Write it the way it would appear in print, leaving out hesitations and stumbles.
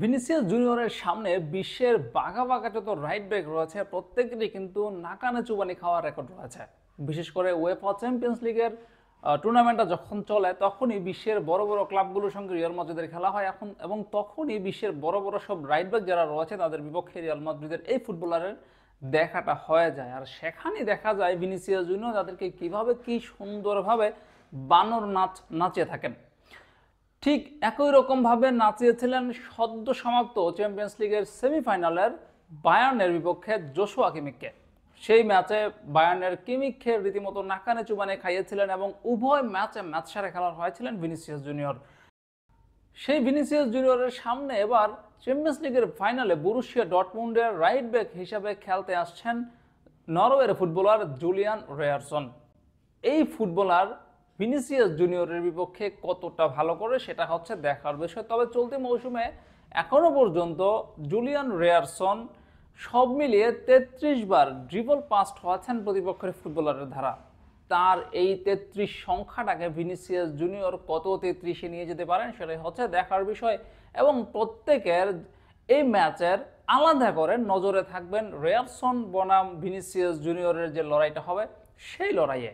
Vinicius জুনিয়রের সামনে বিশ্বের বাঘা বাঘা যত রাইট ব্যাক রয়েছে প্রত্যেকেরই কিন্তু নাকানে চুবানি খাওয়ার রেকর্ড রয়েছে। বিশেষ করে উয়েফা চ্যাম্পিয়ন্স লিগের টুর্নামেন্টটা যখন চলে তখনই বিশ্বের বড় বড় ক্লাবগুলোর সঙ্গে রিয়াল মাদ্রিদের খেলা হয় এখন, এবং তখনই বিশ্বের বড় বড় সব রাইট ব্যাক যারা রয়েছে তাদের বিপক্ষে রিয়াল মাদ্রিদের এই ফুটবলারের দেখাটা হয়ে যায়। আর সেখানেই দেখা যায় ভিনিসিয়াস জুনিয়র তাদেরকে কিভাবে কি সুন্দরভাবে বানর নাচ নাচিয়ে থাকেন। ঠিক একই রকমভাবে নাচিয়েছিলেন সদ্য সমাপ্ত চ্যাম্পিয়ন্স লিগের সেমিফাইনালের বায়ার্নের বিপক্ষে জোশুয়া কিমিককে। সেই ম্যাচে বায়ার্নের কিমিককে রীতিমতো নাকানে চুবানে খাইয়েছিলেন এবং উভয় ম্যাচে ম্যাচ সেরা খেলার হয়েছিলেন ভিনিসিয়াস জুনিয়র। সেই ভিনিসিয়াস জুনিয়রের সামনে এবার চ্যাম্পিয়ন্স লিগের ফাইনালে বরুশিয়া ডর্টমুন্ডের রাইট ব্যাক হিসাবে খেলতে আসছেন নরওয়ের ফুটবলার জুলিয়ান রেয়ারসন। এই ফুটবলার ভিনিসিয়াস জুনিয়রের বিপক্ষে কতটা ভালো করে সেটা হচ্ছে দেখার বিষয়। তবে চলতি মৌসুমে এখনো পর্যন্ত জুলিয়ান রেয়ারসন সব মিলিয়ে 33 বার ড্রিবল পাস্ট হয়েছেন প্রতিপক্ষের ফুটবলারের ধারা। তার এই 33 সংখ্যাটাকে ভিনিসিয়াস জুনিয়র কত 33-এ নিয়ে যেতে পারেন সেটাই হচ্ছে দেখার বিষয়। এবং প্রত্যেকের এই ম্যাচের আলাদা করে নজরে থাকবেন রেয়ারসন বনাম ভিনিসিয়াস জুনিয়রের যে লড়াইটা হবে সেই লড়াইয়ে।